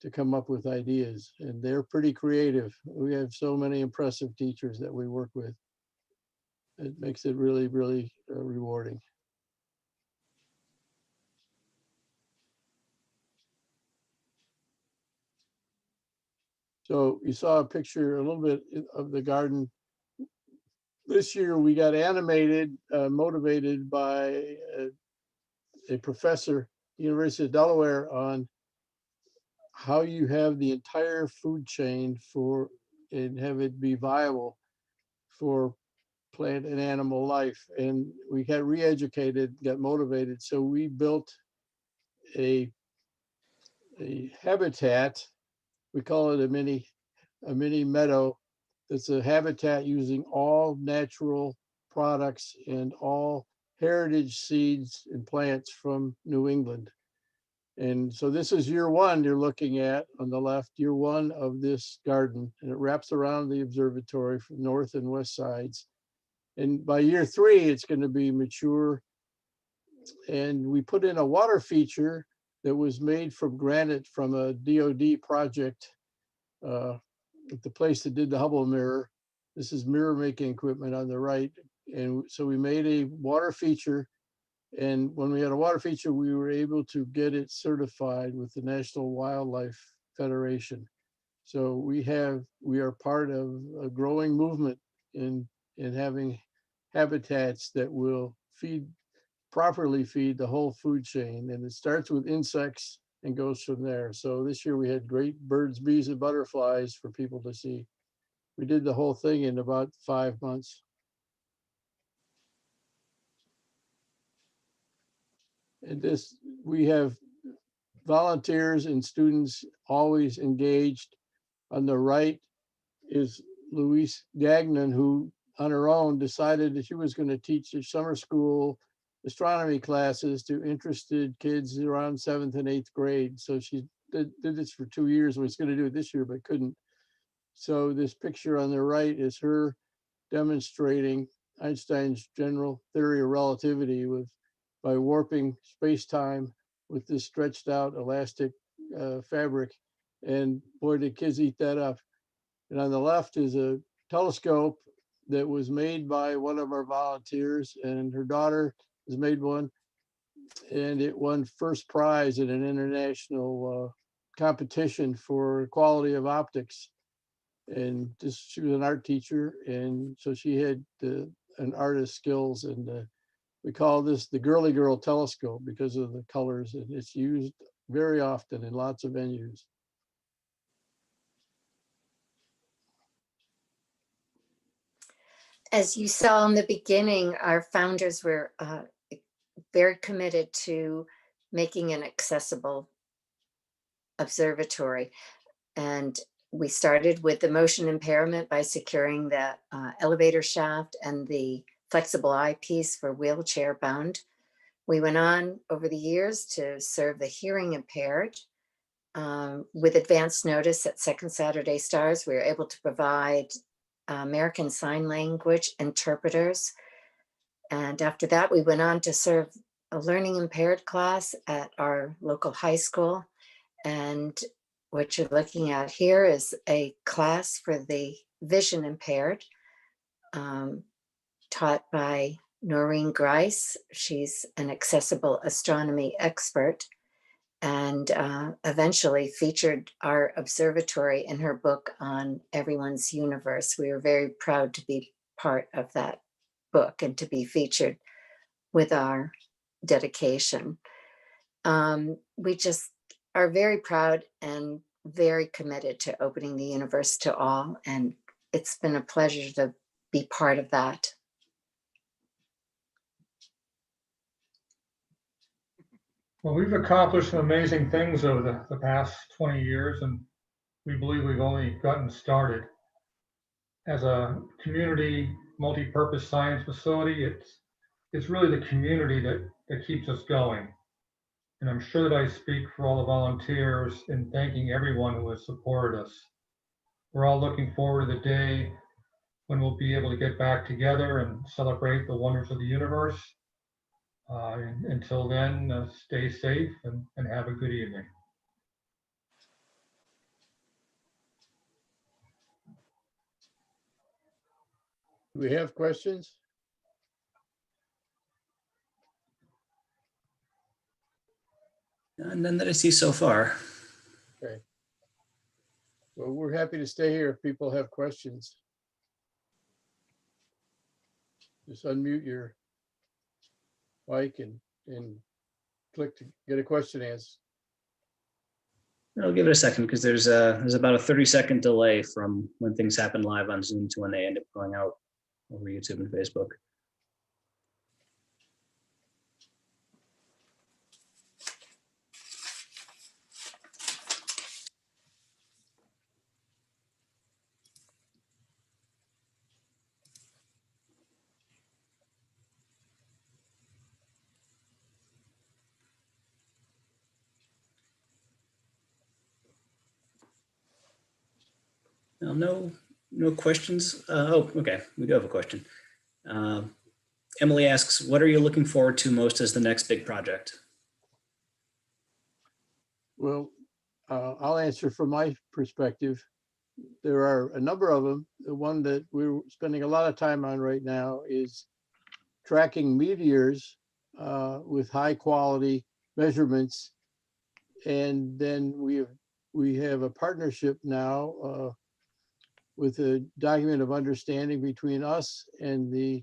to come up with ideas, and they're pretty creative. We have so many impressive teachers that we work with. It makes it really, really rewarding. So you saw a picture, a little bit of the garden. This year we got animated, motivated by a professor, University of Delaware, on how you have the entire food chain for and have it be viable for plant and animal life. And we got re-educated, got motivated. So we built a habitat. We call it a mini meadow. It's a habitat using all natural products and all heritage seeds and plants from New England. And so this is year one you're looking at on the left, year one of this garden, and it wraps around the observatory from north and west sides. And by year three, it's going to be mature. And we put in a water feature that was made from granite from a DOD project at the place that did the Hubble mirror. This is mirror making equipment on the right. And so we made a water feature. And when we had a water feature, we were able to get it certified with the National Wildlife Federation. So we are part of a growing movement in having habitats that will properly feed the whole food chain. And it starts with insects and goes from there. So this year we had great birds, bees, and butterflies for people to see. We did the whole thing in about 5 months. And we have volunteers and students always engaged. On the right is Louise Gagnon, who on her own decided that she was going to teach the summer school astronomy classes to interested kids around 7th and 8th grade. So she did this for 2 years. Was going to do it this year, but couldn't. So this picture on the right is her demonstrating Einstein's general theory of relativity by warping space-time with this stretched out elastic fabric. And boy, did kids eat that up. And on the left is a telescope that was made by one of our volunteers, and her daughter has made one, and it won first prize in an international competition for quality of optics. And she was an art teacher, and so she had an artist skills, and we call this the girly girl telescope because of the colors, and it's used very often in lots of venues. As you saw in the beginning, our founders were very committed to making an accessible observatory. And we started with the motion impairment by securing the elevator shaft and the flexible eyepiece for wheelchair bound. We went on over the years to serve the hearing impaired. With advance notice at Second Saturday Stars, we were able to provide American Sign Language interpreters. And after that, we went on to serve a learning impaired class at our local high school. And what you're looking at here is a class for the vision impaired, taught by Noreen Grice. She's an accessible astronomy expert, and eventually featured our observatory in her book on Everyone's Universe. We were very proud to be part of that book and to be featured with our dedication. We just are very proud and very committed to opening the universe to all, and it's been a pleasure to be part of that. Well, we've accomplished some amazing things over the past 20 years, and we believe we've only gotten started. as a community multi-purpose science facility, it's really the community that keeps us going. And I'm sure that I speak for all the volunteers in thanking everyone who has supported us. We're all looking forward to the day when we'll be able to get back together and celebrate the wonders of the universe. Until then, stay safe and have a good evening. Do we have questions? None that I see so far. Okay. Well, we're happy to stay here if people have questions. Just unmute your mic and click to get a question answered. I'll give it a second because there's about a 30-second delay from when things happen live on Zoom to when they end up going out over YouTube and Facebook. Now, no questions. Oh, okay. We do have a question. Emily asks, what are you looking forward to most as the next big project? Well, I'll answer from my perspective. There are a number of them. The one that we're spending a lot of time on right now is tracking meteors with high quality measurements. And then we have a partnership now with a document of understanding between us and the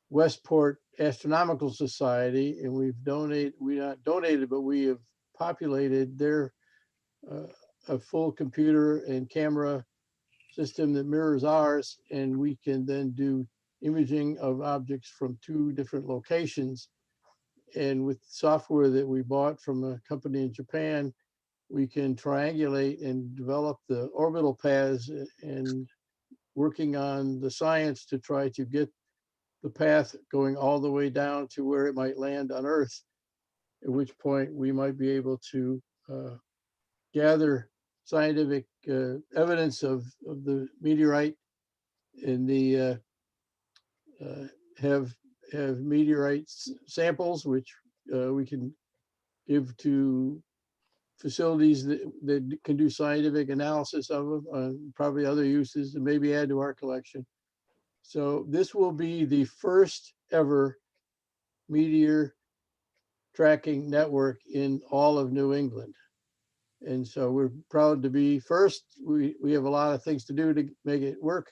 Westport Astronomical Society, and we not donated, but we have populated their a full computer and camera system that mirrors ours, and we can then do imaging of objects from 2 different locations. And with software that we bought from a company in Japan, we can triangulate and develop the orbital paths and working on the science to try to get the path going all the way down to where it might land on Earth, at which point we might be able to gather scientific evidence of the meteorite and the have meteorite samples, which we can give to facilities that can do scientific analysis of them, probably other uses, and maybe add to our collection. So this will be the first ever meteor tracking network in all of New England. And so we're proud to be first. We have a lot of things to do to make it work,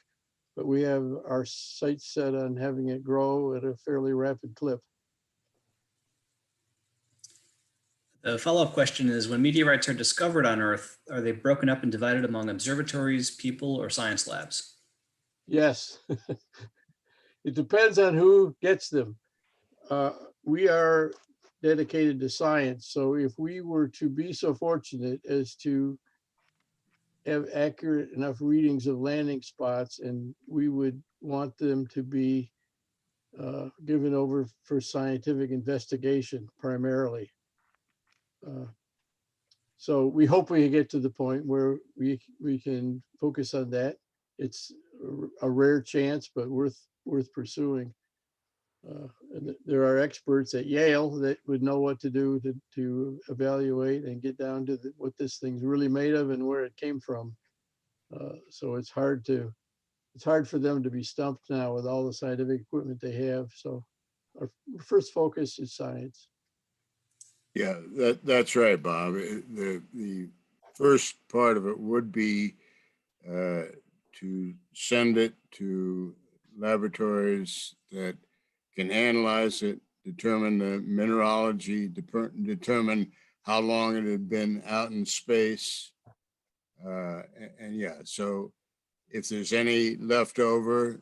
but we have our sights set on having it grow at a fairly rapid clip. The follow-up question is, when meteorites are discovered on Earth, are they broken up and divided among observatories, people, or science labs? Yes, it depends on who gets them. We are dedicated to science. So if we were to be so fortunate as to have accurate enough readings of landing spots, and we would want them to be given over for scientific investigation primarily. So we hope we get to the point where we can focus on that. It's a rare chance, but worth pursuing. And there are experts at Yale that would know what to do to evaluate and get down to what this thing's really made of and where it came from. So it's hard for them to be stumped now with all the scientific equipment they have. So our first focus is science. Yeah, that's right, Bob. The first part of it would be to send it to laboratories that can analyze it, determine the mineralogy, determine how long it had been out in space. And yeah, so if there's any left over,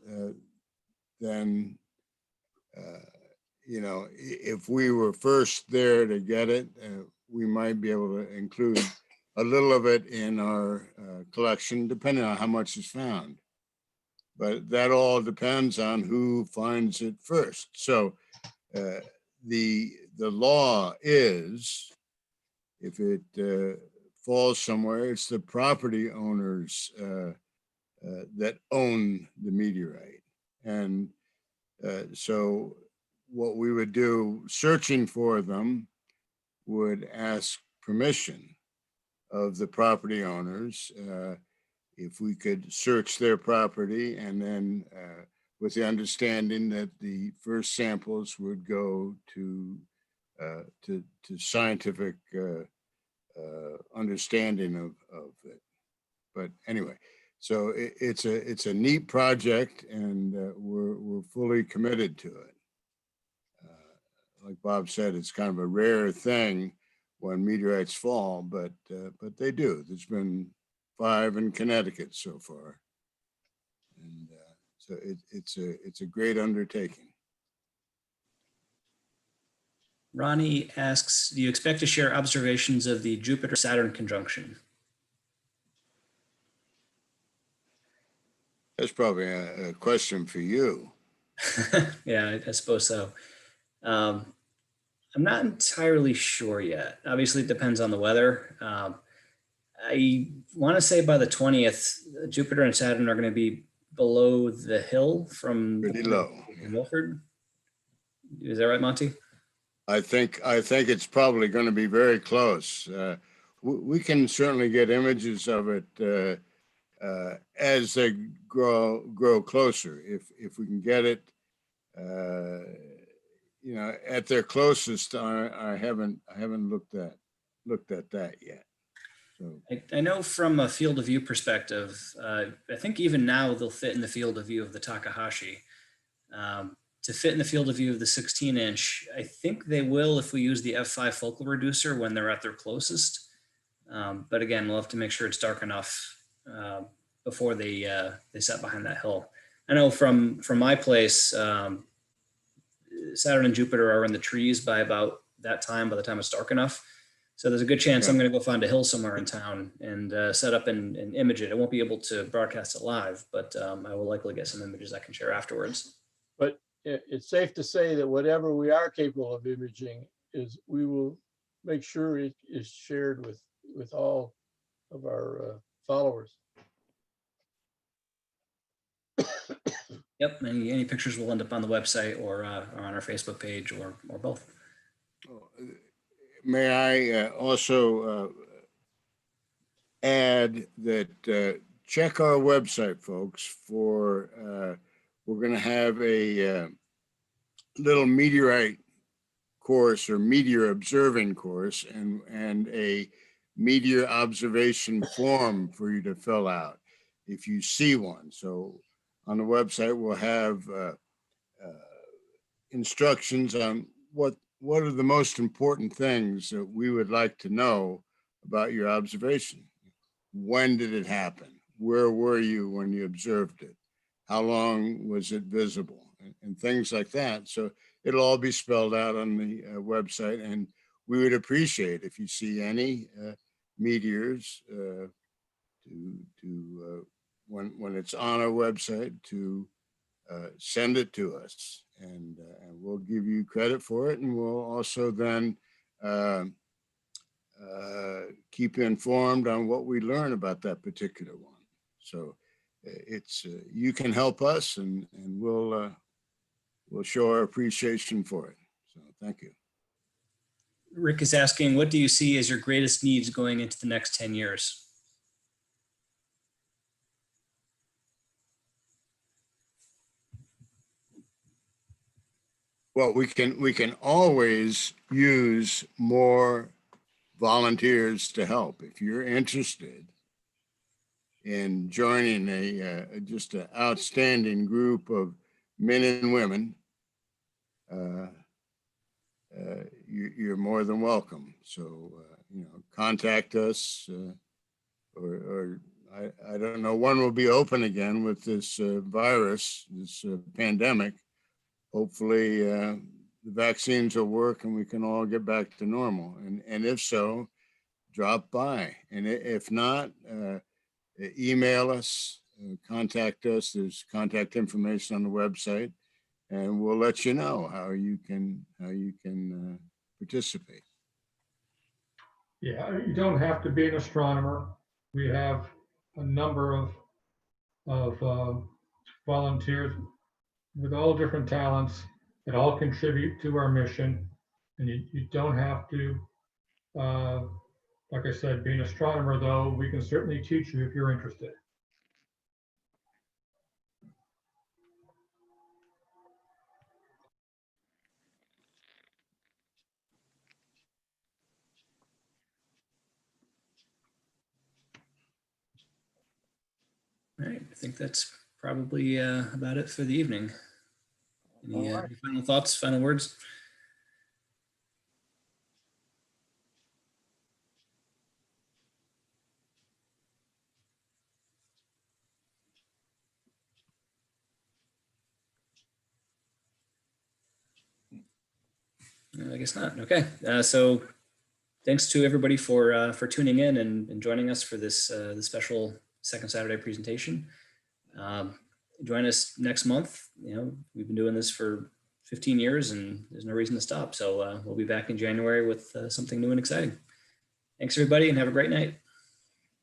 then you know, if we were first there to get it, we might be able to include a little of it in our collection, depending on how much is found. but that all depends on who finds it first. So the law is, if it falls somewhere, it's the property owners that own the meteorite. And so what we would do, searching for them, would ask permission of the property owners if we could search their property, and then with the understanding that the first samples would go to scientific understanding of it. But anyway, so it's a neat project, and we're fully committed to it. Like Bob said, it's kind of a rare thing when meteorites fall, but they do. There's been 5 in Connecticut so far, and so it's a great undertaking. Ronnie asks, do you expect to share observations of the Jupiter-Saturn conjunction? That's probably a question for you. Yeah, I suppose so. I'm not entirely sure yet. Obviously, it depends on the weather. I want to say by the 20th, Jupiter and Saturn are going to be below the hill from Pretty low. Yeah. Milford. Is that right, Monty? I think it's probably going to be very close. We can certainly get images of it as they grow closer. If we can get it, at their closest. I haven't looked at that yet. So I know from a field of view perspective, I think even now they'll fit in the field of view of the Takahashi. To fit in the field of view of the 16-inch, I think they will if we use the f5 focal reducer when they're at their closest. But again, we'll have to make sure it's dark enough before they set behind that hill. I know from my place, Saturn and Jupiter are in the trees by about that time, by the time it's dark enough. So there's a good chance I'm going to go find a hill somewhere in town and set up and image it. I won't be able to broadcast it live, but I will likely get some images I can share afterwards. But it's safe to say that whatever we are capable of imaging we will make sure it is shared with all of our followers. Yep, any pictures will end up on the website or on our Facebook page or both. may I also add that check our website, folks, for we're going to have a little meteorite course or meteor observing course and a meteor observation form for you to fill out if you see one. So on the website, we'll have instructions on what are the most important things that we would like to know about your observation. When did it happen? Where were you when you observed it? How long was it visible? And things like that. So it'll all be spelled out on the website, and we would appreciate if you see any meteors when it's on our website to send it to us, and we'll give you credit for it, and we'll also then keep you informed on what we learn about that particular one. So it's you can help us, and we'll show our appreciation for it. So thank you. Rick is asking, what do you see as your greatest needs going into the next 10 years? Well, we can always use more volunteers to help. If you're interested in joining just an outstanding group of men and women, you're more than welcome. So contact us, or I don't know when we'll be open again with this virus, this pandemic. Hopefully the vaccines will work and we can all get back to normal. And if so, drop by. And if not, email us contact us. There's contact information on the website, and we'll let you know how you can participate. Yeah, you don't have to be an astronomer. We have a number of volunteers with all different talents that all contribute to our mission. And you don't have to, like I said, be an astronomer, though we can certainly teach you if you're interested. All right, I think that's probably about it for the evening. Any, All right. any final thoughts, final words? I guess not. Okay, so thanks to everybody for tuning in and joining us for this this special second Saturday presentation. Join us next month. You know, we've been doing this for 15 years and there's no reason to stop. So we'll be back in January with something new and exciting. Thanks everybody and have a great night.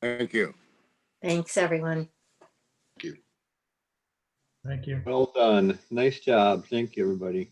Thank you. Thanks, everyone. Thank you. Well done. Nice job. Thank you, everybody.